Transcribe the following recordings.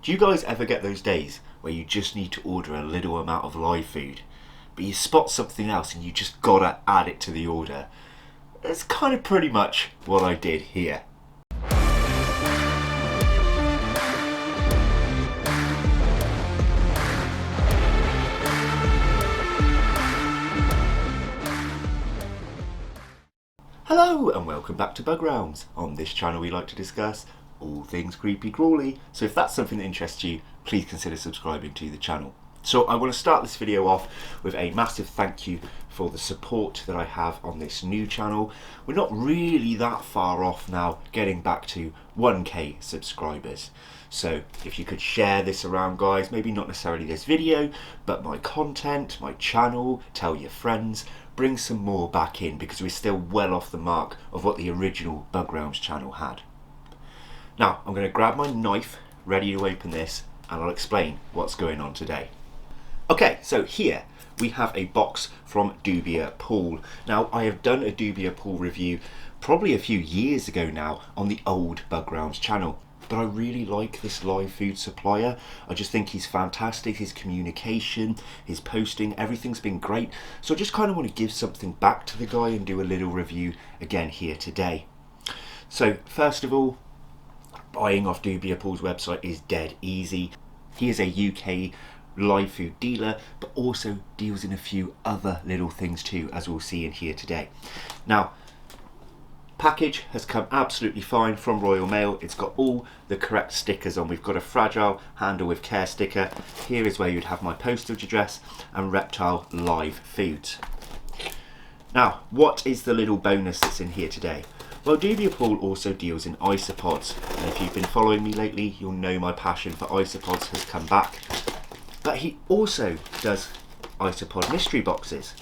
Do you guys ever get those days where you just need to order a little amount of live food, but you spot something else and you just gotta add it to the order? It's kind of pretty much what I did here. Hello and welcome back to Bug Rounds. On this channel we like to discuss all things creepy crawly, so if that's something that interests you, please consider subscribing to the channel. So I want to start this video off with a massive thank you for the support that I have on this new channel. We're not really that far off now getting back to 1k subscribers. So if you could share this around, guys, maybe not necessarily this video, but my content, my channel, tell your friends, bring some more back in, because we're still well off the mark of what the original Bug Rounds channel had. Now I'm going to grab my knife, ready to open this, and I'll explain what's going on today. Okay, so here we have a box from Dubia Pool. Now I have done a Dubia Pool review probably a few years ago now on the old Bug Rounds channel, but I really like this live food supplier. I just think he's fantastic. His communication, his posting, everything's been great. So I just kind of want to give something back to the guy and do a little review again here today. So first of all, buying off Dubia Pool's website is dead easy. He is a UK live food dealer, but also deals in a few other little things too, as we'll see in here today. Now, package has come absolutely fine from Royal Mail. It's got all the correct stickers on. We've got a fragile handle with care sticker. Here is where you'd have my postage address and reptile live foods. Now, what is the little bonus that's in here today? Well, Dubia Pool also deals in isopods, and if you've been following me lately, you'll know my passion for isopods has come back. But he also does isopod mystery boxes.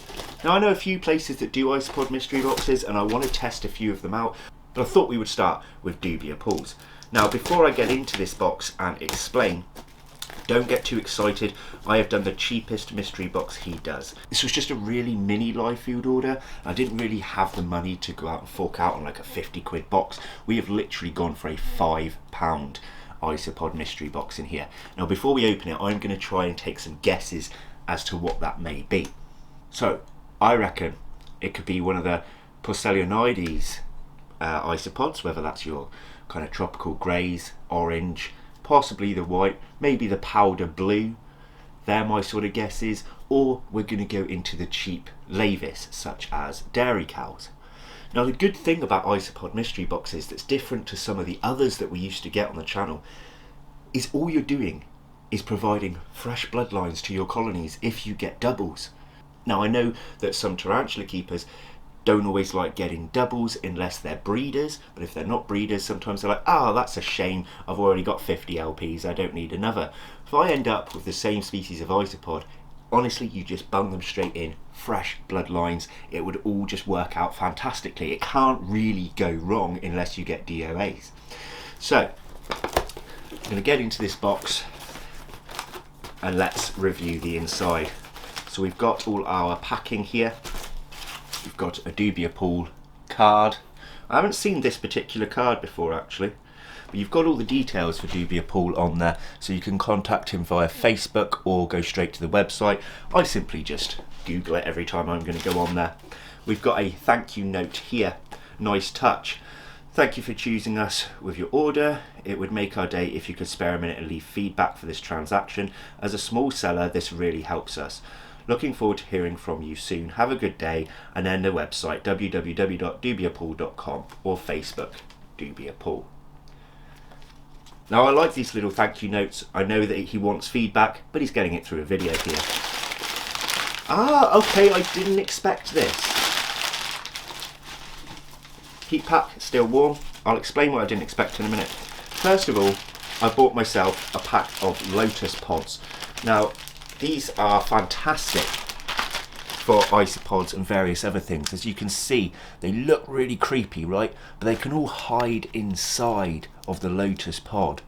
Now I know a few places that do isopod mystery boxes, and I want to test a few of them out, but I thought we would start with Dubia Pool's. Now before I get into this box and explain, don't get too excited. I have done the cheapest mystery box he does. This was just a really mini live food order. I didn't really have the money to go out and fork out on like a 50 quid box. We have literally gone for a £5 isopod mystery box in here. Now before we open it, I'm going to try and take some guesses as to what that may be. So I reckon it could be one of the Porcellionides isopods, whether that's your kind of tropical greys, orange, possibly the white, maybe the powder blue. They're my sort of guesses. Or we're going to go into the cheap lavis, such as dairy cows. Now the good thing about isopod mystery boxes that's different to some of the others that we used to get on the channel is all you're doing is providing fresh bloodlines to your colonies if you get doubles. Now I know that some tarantula keepers don't always like getting doubles unless they're breeders, but if they're not breeders, sometimes they're like, oh, that's a shame, I've already got 50 LPs, I don't need another. If I end up with the same species of isopod, honestly, you just bung them straight in, fresh bloodlines, it would all just work out fantastically. It can't really go wrong unless you get DOAs. So, I'm going to get into this box and let's review the inside. So we've got all our packing here. We've got a Dubia Pool card. I haven't seen this particular card before actually, but you've got all the details for Dubia Pool on there, so you can contact him via Facebook or go straight to the website. I simply just Google it every time I'm going to go on there. We've got a thank you note here. Nice touch. Thank you for choosing us with your order. It would make our day if you could spare a minute and leave feedback for this transaction. As a small seller, this really helps us. Looking forward to hearing from you soon. Have a good day. And then the website www.dubiapool.com or Facebook Dubia Pool. Now I like these little thank you notes. I know that he wants feedback, but he's getting it through a video here. Ah, okay, I didn't expect this. Heat pack, still warm. I'll explain what I didn't expect in a minute. First of all, I bought myself a pack of lotus pods. Now, these are fantastic for isopods and various other things. As you can see, they look really creepy, right? But they can all hide inside of the lotus pod.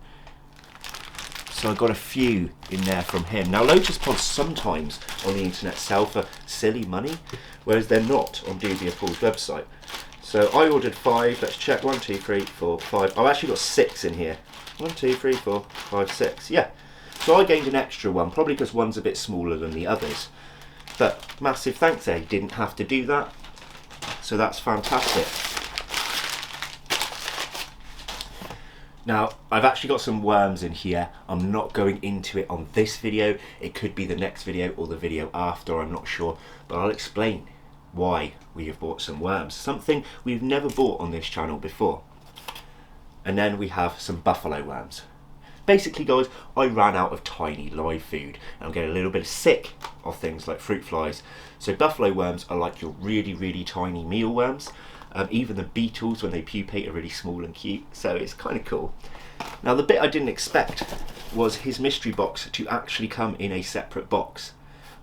So I got a few in there from him. Now lotus pods sometimes on the internet sell for silly money, whereas they're not on Dubia Pool's website. So I ordered 5, let's check, 1, 2, 3, 4, 5. I've actually got 6 in here. 1, 2, 3, 4, 5, 6. Yeah. So I gained an extra one, probably because one's a bit smaller than the others. But massive thanks there, you didn't have to do that. So that's fantastic. Now, I've actually got some worms in here. I'm not going into it on this video. It could be the next video or the video after, I'm not sure. But I'll explain why we have bought some worms. Something we've never bought on this channel before. And then we have some buffalo worms. Basically, guys, I ran out of tiny live food and I'm getting a little bit sick of things like fruit flies. So buffalo worms are like your really, really tiny mealworms. Even the beetles, when they pupate, are really small and cute, so it's kind of cool. Now, the bit I didn't expect was his mystery box to actually come in a separate box.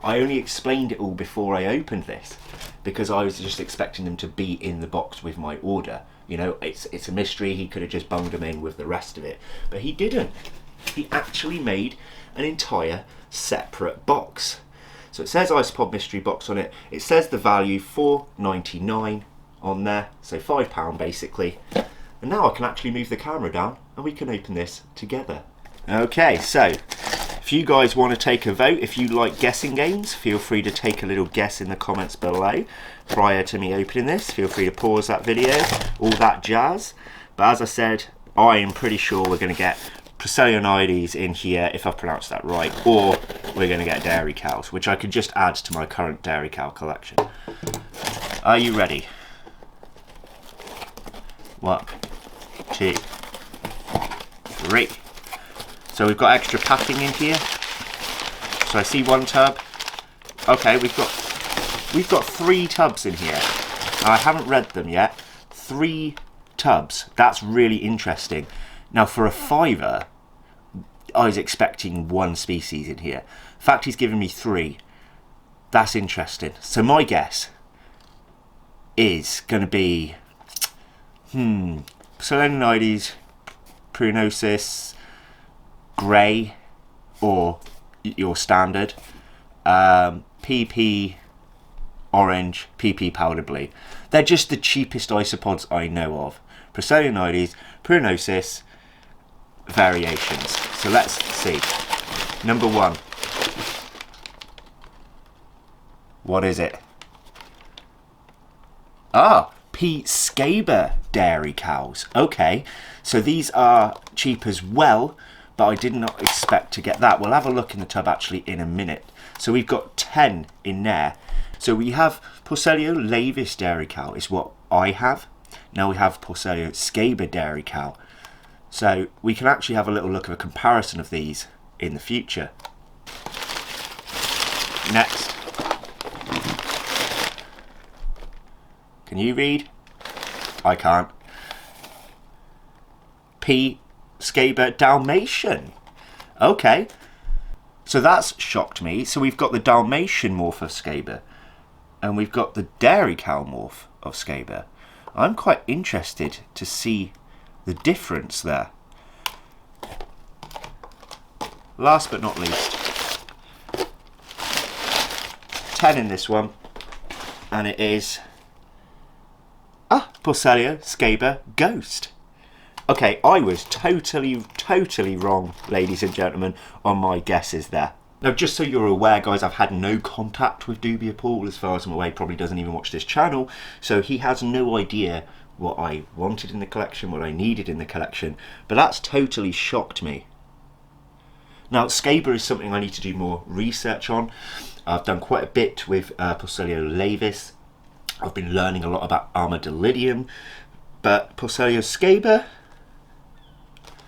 I only explained it all before I opened this, because I was just expecting them to be in the box with my order. You know, it's a mystery, he could have just bunged them in with the rest of it, but he didn't. He actually made an entire separate box. So it says Isopod mystery box on it. It says the value $4.99 on there, so £5 basically. And now I can actually move the camera down and we can open this together. Okay, so if you guys want to take a vote, if you like guessing games, feel free to take a little guess in the comments below prior to me opening this. Feel free to pause that video, all that jazz. But as I said, I am pretty sure we're going to get Procellonides in here, if I've pronounced that right, or we're going to get dairy cows, which I could just add to my current dairy cow collection. Are you ready? 1, 2, 3. So we've got extra packing in here. So I see one tub. Okay, we've got 3 tubs in here. I haven't read them yet. 3 tubs. That's really interesting. Now for a £5, I was expecting 1 species in here. In fact, he's given me 3. That's interesting. So my guess is going to be Procellonides, Prunosis, grey, or your standard, PP orange, PP powder blue. They're just the cheapest isopods I know of. Procellonides, Prunosis, variations. So let's see. Number 1. What is it? Ah, P. scaber dairy cows. Okay, so these are cheap as well, but I did not expect to get that. We'll have a look in the tub actually in a minute. So we've got 10 in there. So we have Porcelio dairy cow is what I have. Now we have Porcelio scaber dairy cow. So we can actually have a little look at a comparison of these in the future. Next. Can you read? I can't. P. scaber Dalmatian. Okay. So that's shocked me. So we've got the Dalmatian morph of scaber. And we've got the dairy cow morph of scaber. I'm quite interested to see the difference there. Last but not least, 10 in this one, and it is Porcelio scaber ghost. Okay, I was totally wrong, ladies and gentlemen, on my guesses there. Now, just so you're aware, guys, I've had no contact with Dubia Paul. As far as I'm aware, he probably doesn't even watch this channel, so he has no idea what I wanted in the collection, what I needed in the collection, but that's totally shocked me. Now, scaber is something I need to do more research on. I've done quite a bit with Porcelio laevis. I've been learning a lot about Armadillidium, but Porcelio scaber,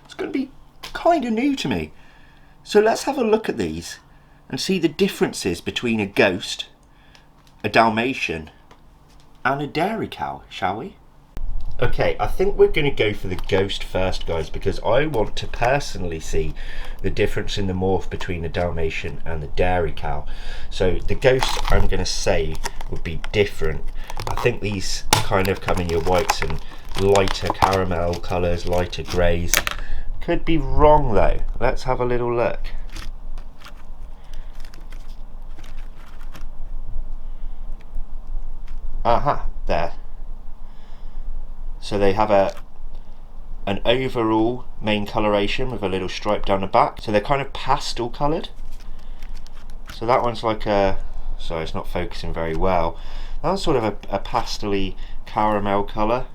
it's going to be kind of new to me. So let's have a look at these and see the differences between a ghost, a Dalmatian, and a dairy cow, shall we? Okay, I think we're going to go for the ghost first, guys, because I want to personally see the difference in the morph between the Dalmatian and the dairy cow. So the ghost, I'm going to say, would be different. I think these kind of come in your whites and lighter caramel colours, lighter greys. Could be wrong though. Let's have a little look. Aha, there. So they have a an overall main coloration with a little stripe down the back, so they're kind of pastel coloured. So that one's like a, sorry it's not focusing very well, that's sort of a pastel-y caramel colour.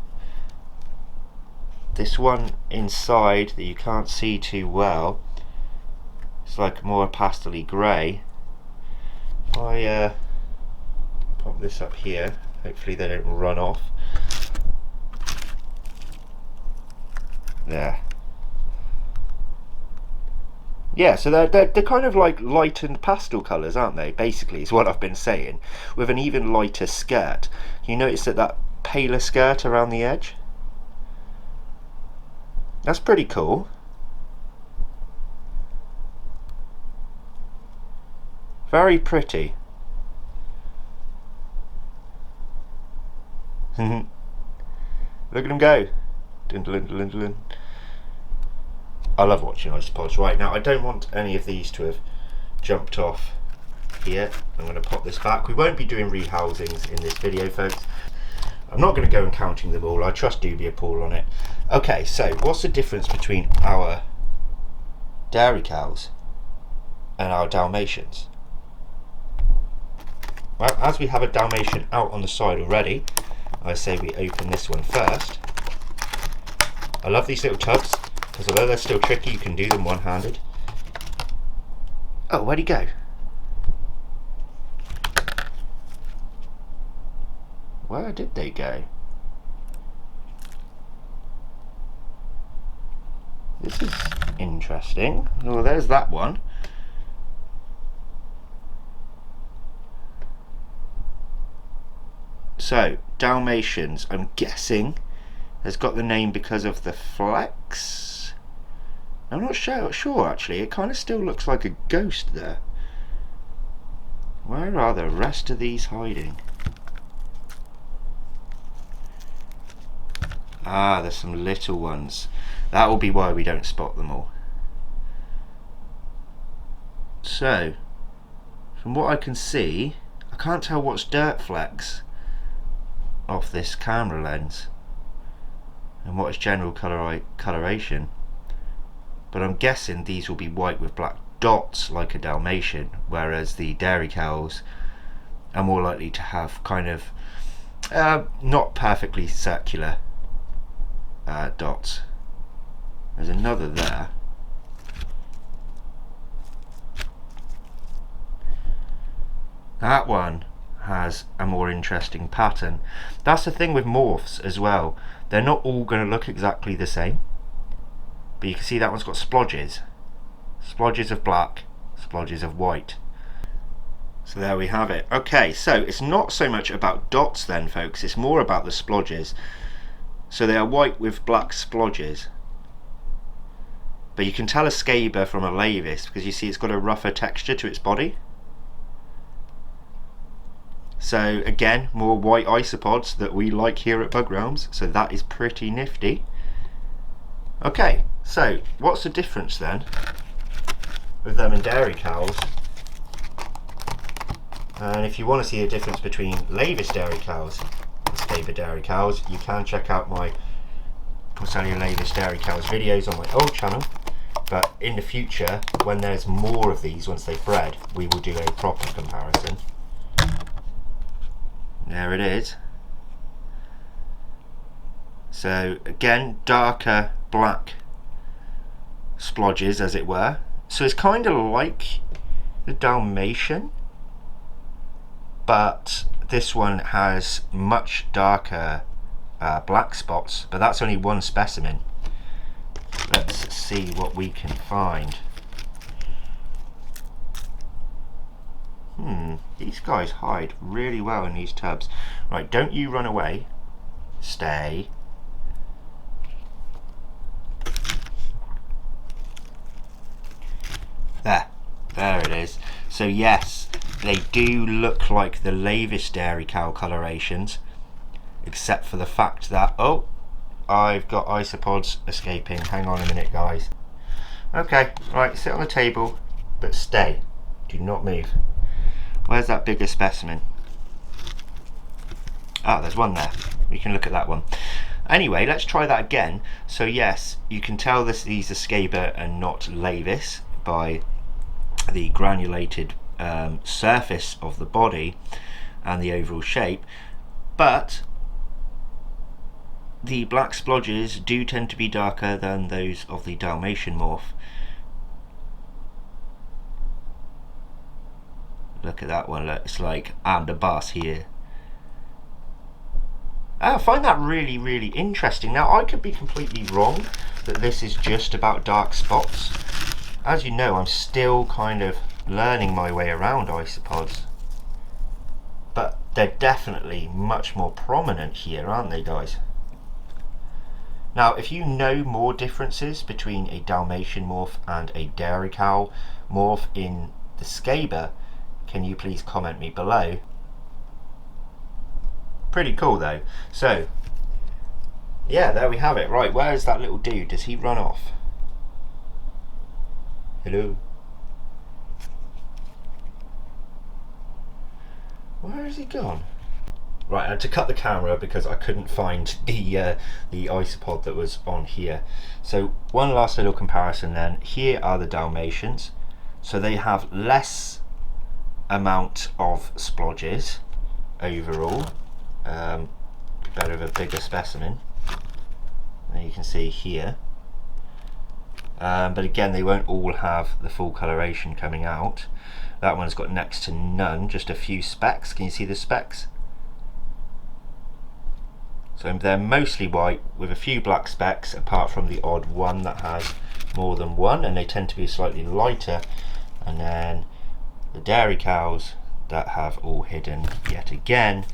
This one inside that you can't see too well, it's like more a pastel-y grey. If I pop this up here, hopefully they don't run off. There. Yeah, so they're kind of like lightened pastel colours, aren't they? Basically, is what I've been saying, with an even lighter skirt. You notice that paler skirt around the edge? That's pretty cool. Very pretty. Look at them go. Dun, dun, dun, dun, dun. I love watching isopods. Right, now I don't want any of these to have jumped off here. I'm going to pop this back. We won't be doing rehousings in this video, folks. I'm not going to go and counting them all. I trust Dubia Paul on it. Okay, so what's the difference between our dairy cows and our Dalmatians? Well, as we have a Dalmatian out on the side already, I say we open this one first. I love these little tubs, because although they're still tricky, you can do them one-handed. Oh, where'd he go? Where did they go? This is interesting. Well, there's that one. So, Dalmatians, I'm guessing, has got the name because of the flex. I'm not sure actually, it kind of still looks like a ghost there. Where are the rest of these hiding? Ah, there's some little ones. That will be why we don't spot them all. So, from what I can see, I can't tell what's dirt flecks off this camera lens and what is general coloration, but I'm guessing these will be white with black dots like a Dalmatian, whereas the dairy cows are more likely to have kind of not perfectly circular dots. There's another there. That one has a more interesting pattern. That's the thing with morphs as well. They're not all going to look exactly the same. But you can see that one's got splodges. Splodges of black, splodges of white. So there we have it. Okay, so it's not so much about dots then, folks. It's more about the splodges. So they are white with black splodges. But you can tell a scaber from a lavis because you see it's got a rougher texture to its body. So again, more white isopods that we like here at Bug Realms, so that is pretty nifty. Okay, so what's the difference then with them and dairy cows? And if you want to see the difference between lavis dairy cows and scaber dairy cows, you can check out my Porcellia lavis dairy cows videos on my old channel. But in the future, when there's more of these, once they've bred, we will do a proper comparison. There it is. So again, darker black splodges as it were. So it's kind of like the Dalmatian, but this one has much darker black spots, but that's only one specimen. Let's see what we can find. These guys hide really well in these tubs. Right, don't you run away. Stay. There it is. So yes, they do look like the lavis dairy cow colorations, except for the fact that, oh, I've got isopods escaping. Hang on a minute, guys. Okay, right, sit on the table, but stay. Do not move. Where's that bigger specimen? Ah, there's one there. We can look at that one. Anyway, let's try that again. So yes, you can tell these are Scaber and not Lavis by the granulated surface of the body and the overall shape, but the black splodges do tend to be darker than those of the Dalmatian morph. Look at that one, it's like I'm the boss here. I find that really, really interesting. Now, I could be completely wrong that this is just about dark spots. As you know, I'm still kind of learning my way around isopods, but they're definitely much more prominent here, aren't they, guys? Now, if you know more differences between a Dalmatian morph and a dairy cow morph in the Scaber, can you please comment me below? Pretty cool though. So yeah, there we have it. Right, where's that little dude? Does he run off? Hello? Where has he gone? Right, I had to cut the camera because I couldn't find the isopod that was on here. So one last little comparison then. Here are the Dalmatians. So they have less amount of splodges overall. Better of a bigger specimen. There you can see here. But again, they won't all have the full coloration coming out. That one's got next to none, just a few specks. Can you see the specks? So they're mostly white with a few black specks, apart from the odd one that has more than one, and they tend to be slightly lighter. And then the dairy cows that have all hidden yet again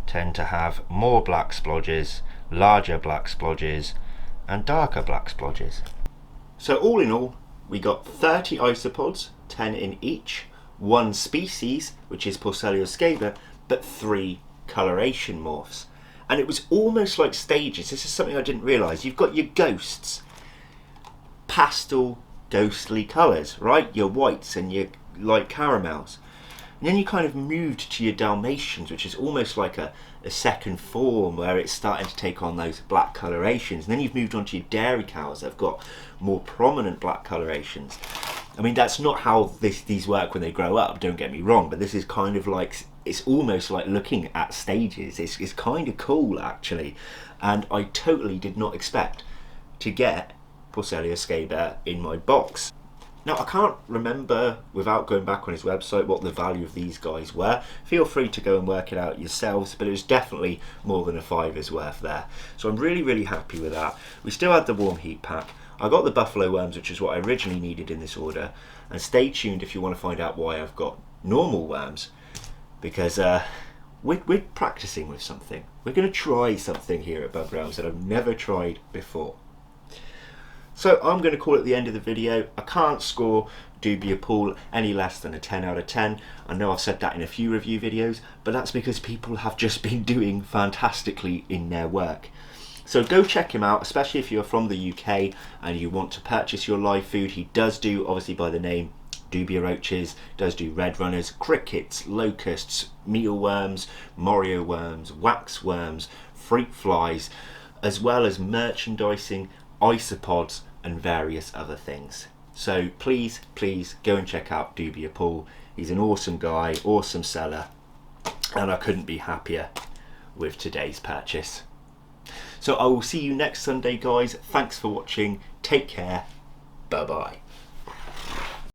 tend to have more black splodges, larger black splodges, and darker black splodges. So all in all, we got 30 isopods, 10 in each, one species, which is Portselia scaber, but 3 coloration morphs. And it was almost like stages. This is something I didn't realise. You've got your ghosts, pastel, ghostly colours, right? Your whites and your light caramels. And then you kind of moved to your Dalmatians, which is almost like a second form where it's starting to take on those black colorations. And then you've moved on to your dairy cows that have got more prominent black colorations. I mean, that's not how these work when they grow up, don't get me wrong, but this is kind of like, it's almost like looking at stages. It's kind of cool, actually. And I totally did not expect to get Portselia scaber in my box. Now, I can't remember, without going back on his website, what the value of these guys were. Feel free to go and work it out yourselves, but it was definitely more than a $5's worth there. So I'm really, really happy with that. We still had the warm heat pack. I got the buffalo worms, which is what I originally needed in this order. And stay tuned if you want to find out why I've got normal worms, because we're practicing with something. We're going to try something here at Bugzuk that I've never tried before. So I'm going to call it the end of the video. I can't score Dubia Pool any less than a 10 out of 10. I know I've said that in a few review videos, but that's because people have just been doing fantastically in their work. So go check him out, especially if you're from the UK and you want to purchase your live food. He does do, obviously by the name, Dubia roaches, does do red runners, crickets, locusts, mealworms, morio worms, wax worms, fruit flies, as well as merchandising, isopods and various other things. So please go and check out Dubia Pool. He's an awesome guy, awesome seller, and I couldn't be happier with today's purchase. So I will see you next Sunday, guys. Thanks for watching. Take care. Bye bye.